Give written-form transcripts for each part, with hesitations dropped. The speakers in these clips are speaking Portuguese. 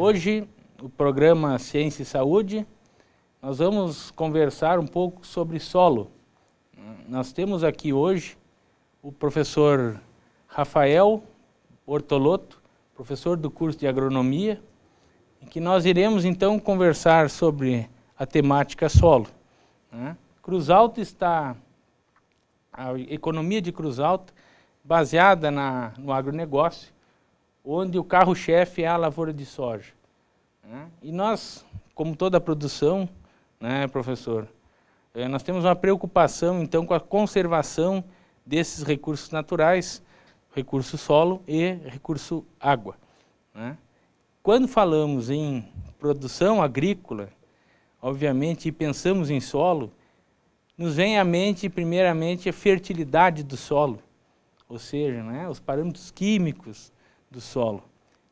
Hoje, o programa Ciência e Saúde, nós vamos conversar um pouco sobre solo. Nós temos aqui hoje o professor Rafael Bortolotto, professor do curso de Agronomia, em que nós iremos então conversar sobre a temática solo. Cruz Alta está, a economia de Cruz Alta, baseada no agronegócio, onde o carro-chefe é a lavoura de soja. E nós, como toda a produção, professor, nós temos uma preocupação então com a conservação desses recursos naturais, recurso solo e recurso água. Quando falamos em produção agrícola, obviamente, e pensamos em solo, nos vem à mente, primeiramente, a fertilidade do solo, ou seja, os parâmetros químicos do solo.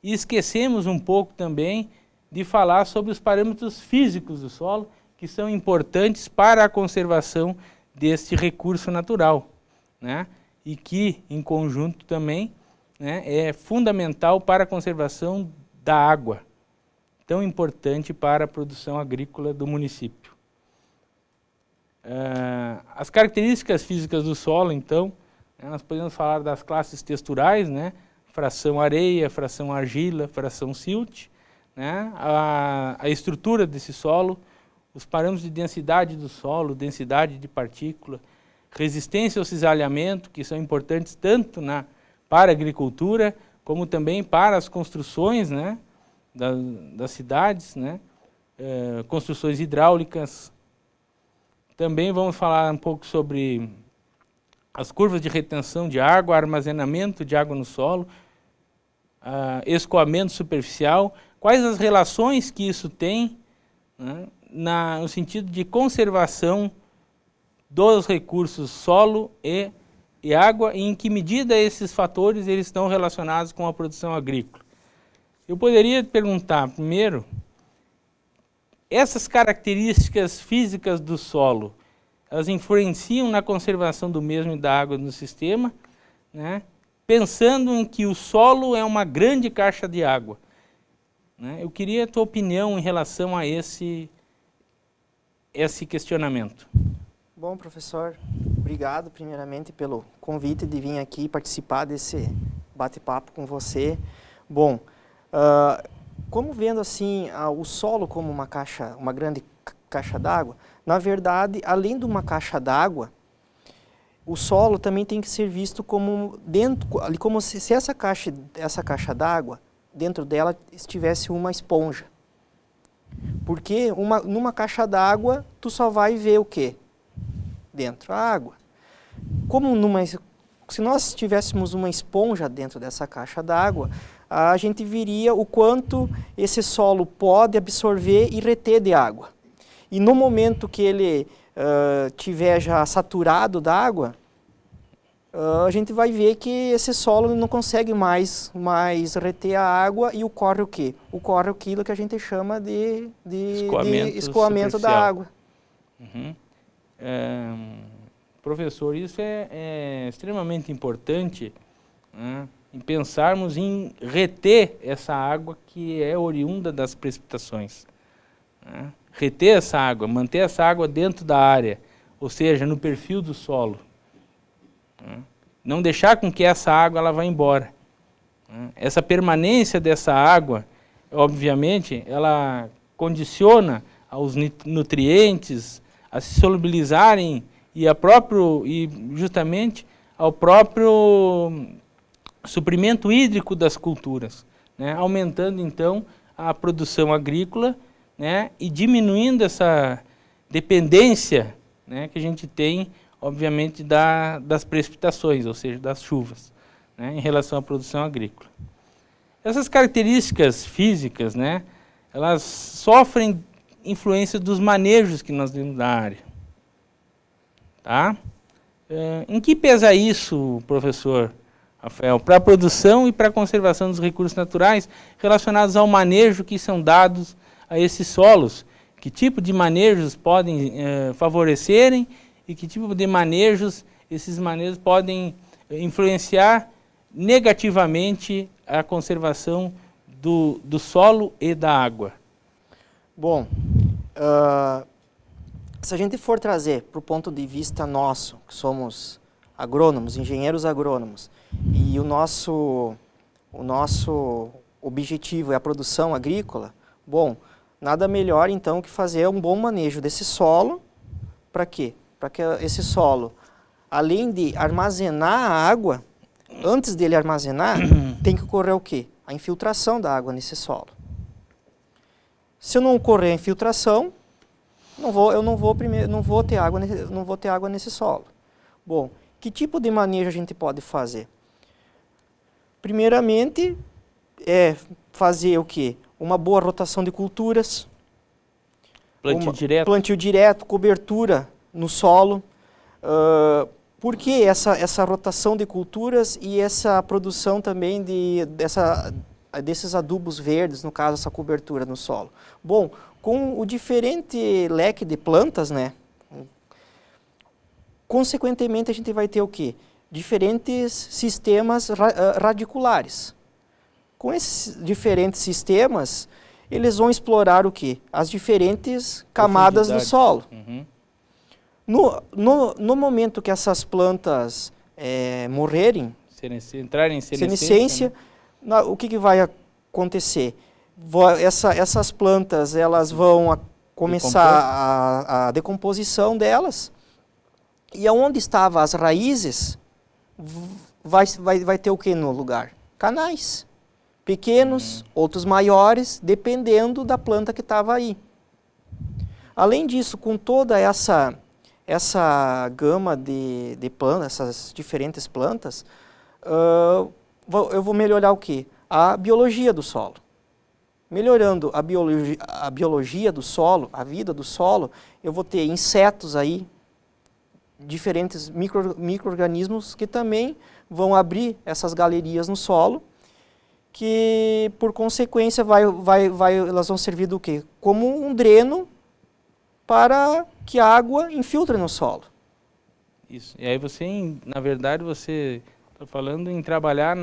E esquecemos um pouco também de falar sobre os parâmetros físicos do solo, que são importantes para a conservação deste recurso natural, e que, em conjunto também, é fundamental para a conservação da água, tão importante para a produção agrícola do município. As características físicas do solo, então, nós podemos falar das classes texturais, fração areia, fração argila, fração silt, a estrutura desse solo, os parâmetros de densidade do solo, densidade de partícula, resistência ao cisalhamento, que são importantes tanto para a agricultura, como também para as construções das cidades, construções hidráulicas. Também vamos falar um pouco sobre as curvas de retenção de água, armazenamento de água no solo, escoamento superficial, quais as relações que isso tem no sentido de conservação dos recursos solo e água, e em que medida esses fatores eles estão relacionados com a produção agrícola. Eu poderia perguntar, primeiro, essas características físicas do solo, elas influenciam na conservação do mesmo e da água no sistema, pensando em que o solo é uma grande caixa de água. Eu queria a tua opinião em relação a esse questionamento. Bom, professor, obrigado primeiramente pelo convite de vir aqui participar desse bate-papo com você. Bom, como vendo assim o solo como uma grande caixa d'água, na verdade, além de uma caixa d'água, o solo também tem que ser visto como como se essa caixa d'água, dentro dela estivesse uma esponja. Porque numa caixa d'água, tu só vai ver o quê? Dentro, a água. Se nós tivéssemos uma esponja dentro dessa caixa d'água, a gente viria o quanto esse solo pode absorver e reter de água. E no momento que ele tiver já saturado d'água, a gente vai ver que esse solo não consegue mais reter a água e ocorre o quê? Ocorre aquilo que a gente chama de escoamento da água. Professor, isso é extremamente importante, em pensarmos em reter essa água que é oriunda das precipitações. Reter essa água, manter essa água dentro da área, ou seja, no perfil do solo. Não deixar com que essa água ela vá embora. Essa permanência dessa água, obviamente, ela condiciona aos nutrientes a se solubilizarem e justamente ao próprio suprimento hídrico das culturas, aumentando então a produção agrícola, e diminuindo essa dependência que a gente tem, obviamente, das precipitações, ou seja, das chuvas, em relação à produção agrícola. Essas características físicas, elas sofrem influência dos manejos que nós temos da área. Em que pesa isso, professor Rafael, para a produção e para a conservação dos recursos naturais relacionados ao manejo que são dados a esses solos? Que tipo de manejos podem favorecerem e que tipo de manejos esses manejos podem influenciar negativamente a conservação do solo e da água? Bom, se a gente for trazer para o ponto de vista nosso, que somos agrônomos, engenheiros agrônomos, e o nosso objetivo é a produção agrícola, bom, nada melhor então que fazer um bom manejo desse solo. Para quê? Para que esse solo, além de armazenar a água, antes dele armazenar, tem que ocorrer o quê? A infiltração da água nesse solo. Se eu não ocorrer a infiltração, eu não vou ter água nesse solo. Bom, que tipo de manejo a gente pode fazer? Primeiramente, é fazer o quê? Uma boa rotação de culturas. Plantio direto, cobertura no solo. Por que essa rotação de culturas e essa produção também desses adubos verdes, no caso, essa cobertura no solo? Bom, com o diferente leque de plantas, né? Consequentemente, a gente vai ter o quê? Diferentes sistemas radiculares. Com esses diferentes sistemas, eles vão explorar o quê? As diferentes camadas do solo. Uhum. No momento que essas plantas morrerem, entrarem em senescência, né? O que vai acontecer? Essas plantas elas vão começar a decomposição delas, e aonde estavam as raízes, vai ter o que no lugar? Canais. Pequenos, outros maiores, dependendo da planta que estava aí. Além disso, com toda essa gama de plantas, essas diferentes plantas, eu vou melhorar o quê? A biologia do solo. Melhorando a biologia do solo, a vida do solo, eu vou ter insetos aí, diferentes micro-organismos que também vão abrir essas galerias no solo, que por consequência elas vão servir do quê? Como um dreno para que a água infiltre no solo. Isso. E aí na verdade, você está falando em trabalhar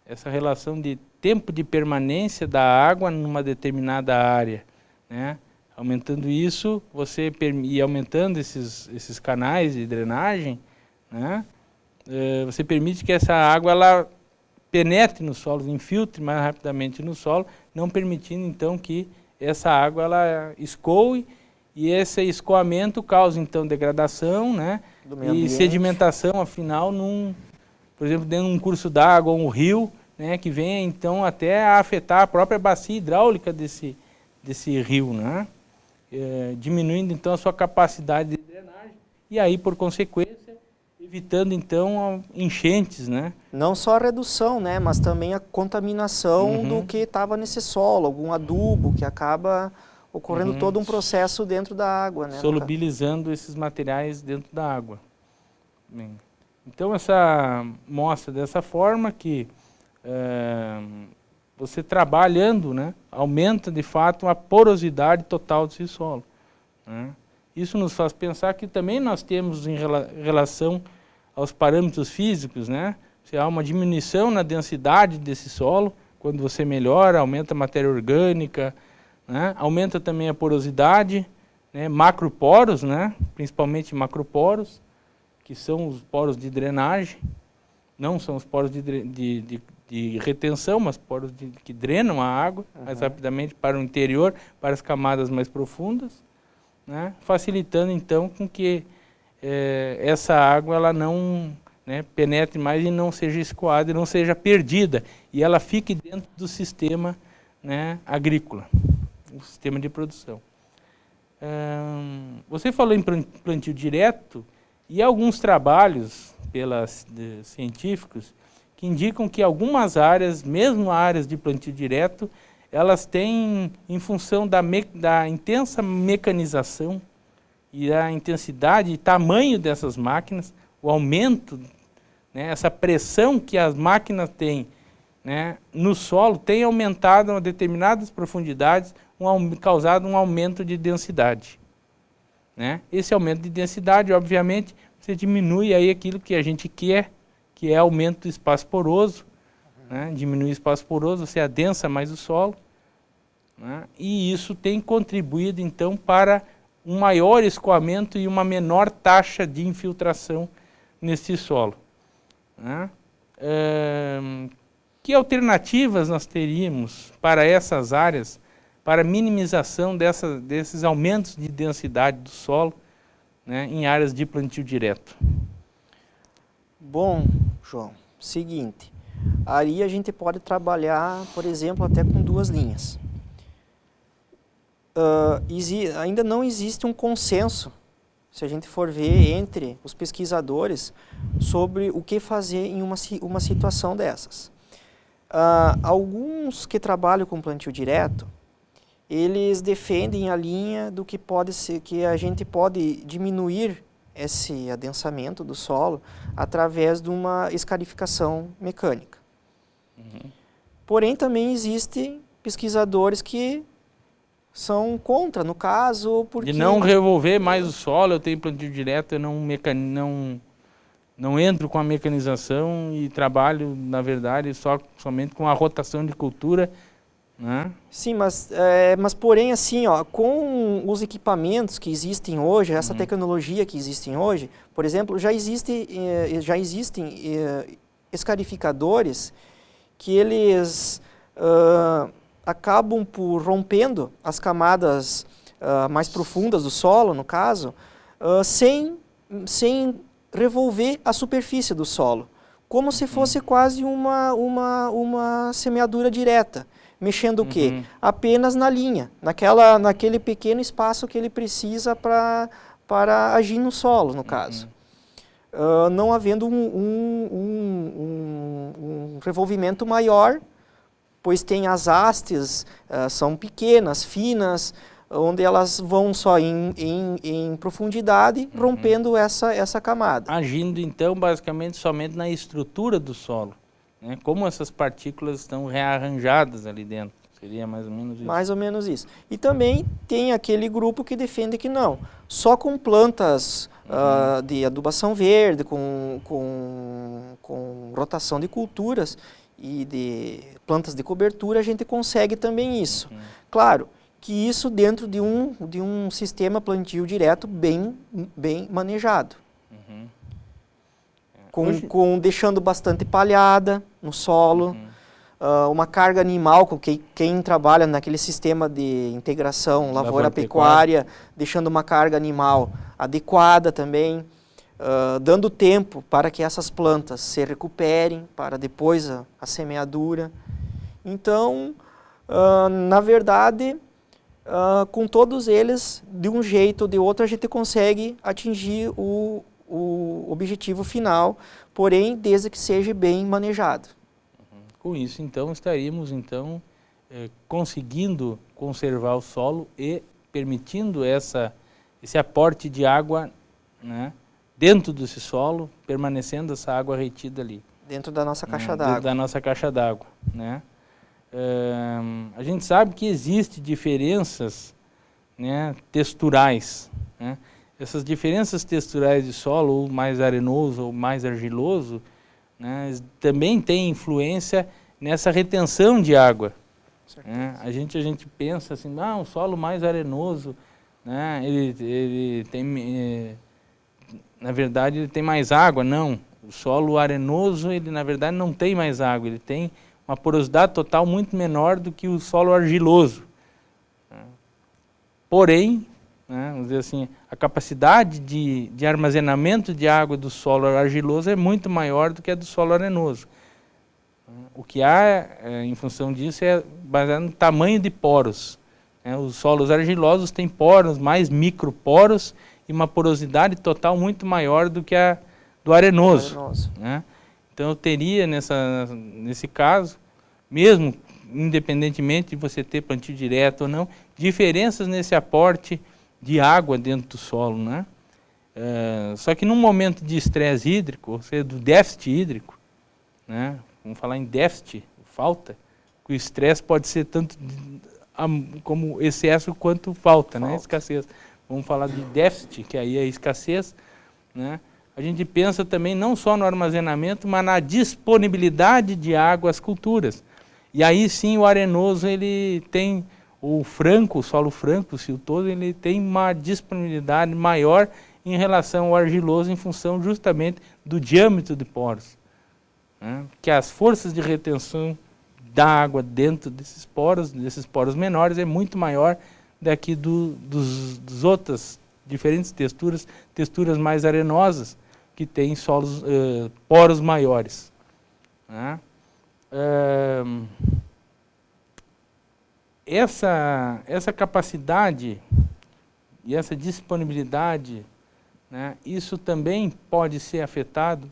essa relação de tempo de permanência da água numa determinada área, né? Aumentando isso, e aumentando esses canais de drenagem, né? Você permite que essa água ela penetre no solo, infiltre mais rapidamente no solo, não permitindo então que essa água ela escoe, e esse escoamento causa então degradação, né? E sedimentação, afinal, por exemplo, dentro de um curso d'água ou um rio, né? Que venha então até a afetar a própria bacia hidráulica desse rio, né? Diminuindo então a sua capacidade de drenagem, e aí por consequência evitando então enchentes, né? Não só a redução, né, mas também a contaminação do que estava nesse solo, algum adubo que acaba ocorrendo todo um processo dentro da água, né? Solubilizando esses materiais dentro da água. Bem, então essa mostra dessa forma que você trabalhando, né, aumenta de fato a porosidade total desse solo, né? Isso nos faz pensar que também nós temos em relação aos parâmetros físicos, né? Se há uma diminuição na densidade desse solo, quando você melhora, aumenta a matéria orgânica, né? Aumenta também a porosidade, né? Macroporos, né? Principalmente macroporos, que são os poros de drenagem, não são os poros de retenção, mas poros que drenam a água mais rapidamente para o interior, para as camadas mais profundas, né? Facilitando então com que essa água ela não, né, penetre mais e não seja escoada e não seja perdida, e ela fique dentro do sistema, né, agrícola, o sistema de produção. Você falou em plantio direto, e alguns trabalhos científicos que indicam que algumas áreas, mesmo áreas de plantio direto, elas têm, em função da intensa mecanização e da intensidade e tamanho dessas máquinas, o aumento, né, essa pressão que as máquinas têm, né, no solo, tem aumentado a determinadas profundidades, causado um aumento de densidade, né? Esse aumento de densidade, obviamente, você diminui aí aquilo que a gente quer, que é aumento do espaço poroso, né? Diminui o espaço poroso, você adensa mais o solo, né? E isso tem contribuído, então, para um maior escoamento e uma menor taxa de infiltração nesse solo, né? Que alternativas nós teríamos para essas áreas, para minimização desses aumentos de densidade do solo, né, em áreas de plantio direto? Bom, João, seguinte, aí a gente pode trabalhar, por exemplo, até com duas linhas. Ainda não existe um consenso, se a gente for ver entre os pesquisadores, sobre o que fazer em uma situação dessas. Alguns que trabalham com plantio direto, eles defendem a linha do que pode ser, que a gente pode diminuir esse adensamento do solo através de uma escarificação mecânica. Porém, também existem pesquisadores que são contra, no caso, porque... De não revolver mais o solo, eu tenho plantio direto, eu não entro com a mecanização e trabalho, na verdade, somente com a rotação de cultura, né? Sim, mas porém, assim, ó, com os equipamentos que existem hoje, essa tecnologia que existem hoje, por exemplo, já existem escarificadores que eles acabam por rompendo as camadas mais profundas do solo, no caso, sem revolver a superfície do solo, como se fosse quase uma semeadura direta. Mexendo o quê? Apenas na linha, naquele pequeno espaço que ele precisa para agir no solo, no caso. Não havendo um revolvimento maior, pois tem as hastes, são pequenas, finas, onde elas vão só em profundidade, rompendo essa camada. Agindo, então, basicamente somente na estrutura do solo. Né? Como essas partículas estão rearranjadas ali dentro. Seria mais ou menos isso? Mais ou menos isso. E também tem aquele grupo que defende que não. Só com plantas de adubação verde, com rotação de culturas e de plantas de cobertura, a gente consegue também isso. Claro que isso dentro de um sistema plantio direto bem manejado. Deixando bastante palhada no solo, uma carga animal, com quem trabalha naquele sistema de integração lavoura-pecuária, deixando uma carga animal adequada também, dando tempo para que essas plantas se recuperem para depois a semeadura. Então, na verdade, com todos eles, de um jeito ou de outro, a gente consegue atingir o objetivo final, porém, desde que seja bem manejado. Com isso, então, estaríamos conseguindo conservar o solo e permitindo esse aporte de água, né, dentro desse solo, permanecendo essa água retida ali. Dentro da nossa caixa d'água. Dentro da nossa caixa d'água, né? A gente sabe que existem diferenças, né, texturais, né? Essas diferenças texturais de solo, ou mais arenoso ou mais argiloso, né, também têm influência nessa retenção de água. Né? A gente pensa assim, um solo mais arenoso, né, ele tem, na verdade, ele tem mais água. Não, o solo arenoso, ele na verdade não tem mais água, ele tem uma porosidade total muito menor do que o solo argiloso. Porém, vamos dizer assim, a capacidade de armazenamento de água do solo argiloso é muito maior do que a do solo arenoso. O que há, em função disso, é baseado no tamanho de poros. Os solos argilosos têm poros, mais microporos, e uma porosidade total muito maior do que a do arenoso. Né? Então eu teria, nesse caso, mesmo independentemente de você ter plantio direto ou não, diferenças nesse aporte de água dentro do solo, né? Só que num momento de estresse hídrico, ou seja, do déficit hídrico, né? Vamos falar em déficit, falta, que o estresse pode ser tanto como excesso quanto falta, né? Escassez. Vamos falar de déficit, que aí é escassez, né? a gente pensa também não só no armazenamento, mas na disponibilidade de água às culturas. E aí sim o arenoso ele tem o solo franco, o siltoso, ele tem uma disponibilidade maior em relação ao argiloso em função justamente do diâmetro de poros, né? Que as forças de retenção da água dentro desses poros menores é muito maior daqui dos outras diferentes texturas mais arenosas que têm poros maiores, né? Essa capacidade e essa disponibilidade, né, isso também pode ser afetado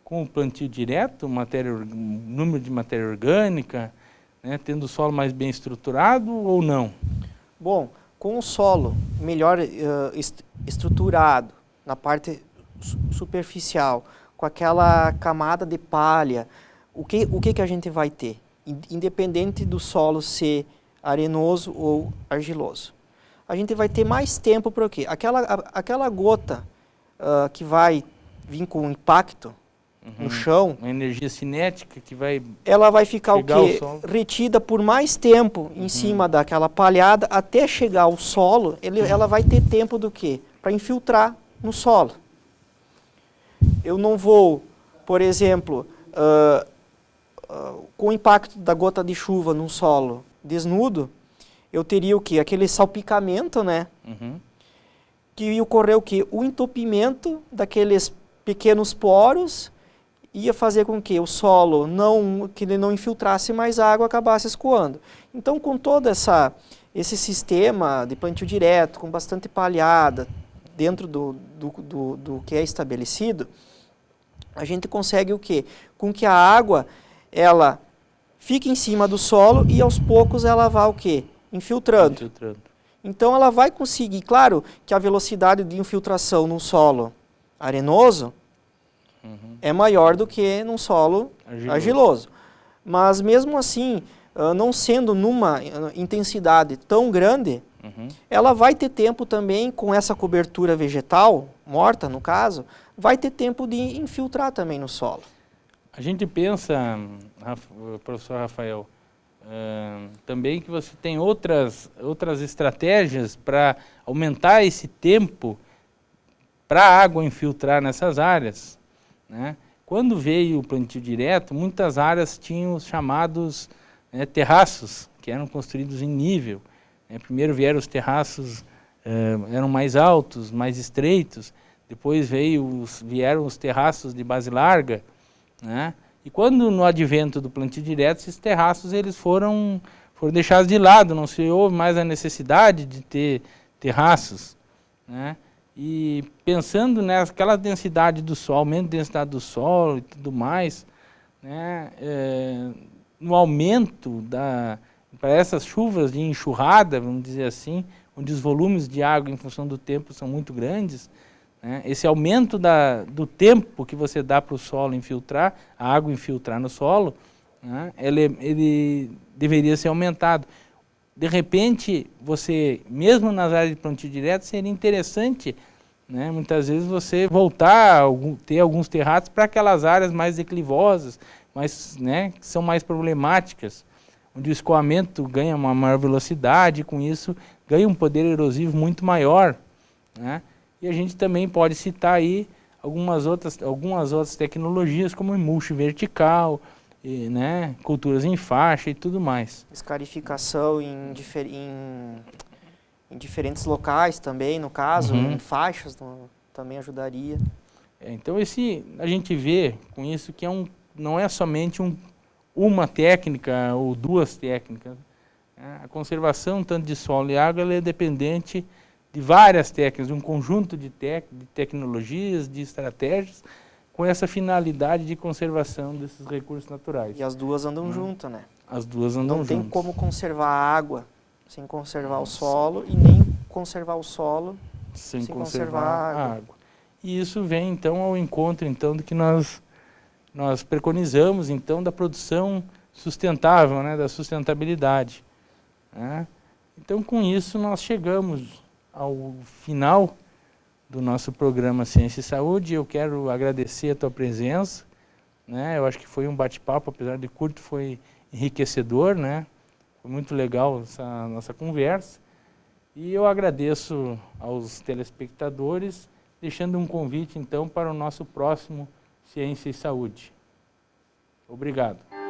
com o plantio direto, número de matéria orgânica, né, tendo o solo mais bem estruturado ou não? Bom, com o solo melhor estruturado na parte superficial, com aquela camada de palha, o que a gente vai ter? Independente do solo ser arenoso ou argiloso. A gente vai ter mais tempo para o quê? Aquela gota que vai vir com impacto no chão, uma energia cinética que ela vai ficar o quê? Retida por mais tempo em cima daquela palhada até chegar ao solo. Ela vai ter tempo do quê? Para infiltrar no solo. Eu não vou, por exemplo, com o impacto da gota de chuva num solo desnudo, eu teria o quê? Aquele salpicamento, né? Que ia ocorrer o quê? O entupimento daqueles pequenos poros ia fazer com que o solo que ele não infiltrasse mais água, acabasse escoando. Então, com todo esse sistema de plantio direto, com bastante palhada, dentro do que é estabelecido, a gente consegue o quê? Com que a água, ela fique em cima do solo e aos poucos ela vai o quê? Infiltrando. Então ela vai conseguir, claro que a velocidade de infiltração num solo arenoso é maior do que num solo argiloso. Mas mesmo assim, não sendo numa intensidade tão grande, ela vai ter tempo também, com essa cobertura vegetal, morta no caso, vai ter tempo de infiltrar também no solo. A gente pensa, professor Rafael, também que você tem outras estratégias para aumentar esse tempo para a água infiltrar nessas áreas, né? Quando veio o plantio direto, muitas áreas tinham os chamados terraços, que eram construídos em nível. Primeiro vieram os terraços, eram mais altos, mais estreitos, depois vieram os terraços de base larga, né? E quando no advento do plantio direto, esses terraços eles foram deixados de lado, não se houve mais a necessidade de ter terraços, né? E pensando naquela densidade do solo, aumento da densidade do solo e tudo mais, né, no aumento para essas chuvas de enxurrada, vamos dizer assim, onde os volumes de água em função do tempo são muito grandes, né, esse aumento do tempo que você dá para o solo infiltrar, a água infiltrar no solo, né, ele deveria ser aumentado. De repente, mesmo nas áreas de plantio direto, seria interessante, né, muitas vezes você voltar a ter alguns terraços para aquelas áreas mais declivosas, que são mais problemáticas, onde o escoamento ganha uma maior velocidade e com isso ganha um poder erosivo muito maior, né? E a gente também pode citar aí algumas outras tecnologias, como emulche vertical, né, culturas em faixa e tudo mais. Escarificação em diferentes locais também, no caso, em faixas também ajudaria. Então a gente vê com isso que não é somente uma técnica ou duas técnicas. A conservação tanto de solo e água ela é dependente de várias técnicas, de um conjunto de tecnologias, de estratégias, com essa finalidade de conservação desses recursos naturais. E as duas andam juntas, né? As duas andam juntas. Não tem como conservar a água sem conservar o solo e nem conservar o solo sem conservar a água. E isso vem então ao encontro então do que nós preconizamos então da produção sustentável, né, da sustentabilidade, né? Então com isso nós chegamos ao final do nosso programa Ciência e Saúde. Eu quero agradecer a tua presença, né? Eu acho que foi um bate-papo, apesar de curto, foi enriquecedor, né? Foi muito legal essa nossa conversa. E eu agradeço aos telespectadores, deixando um convite, então, para o nosso próximo Ciência e Saúde. Obrigado.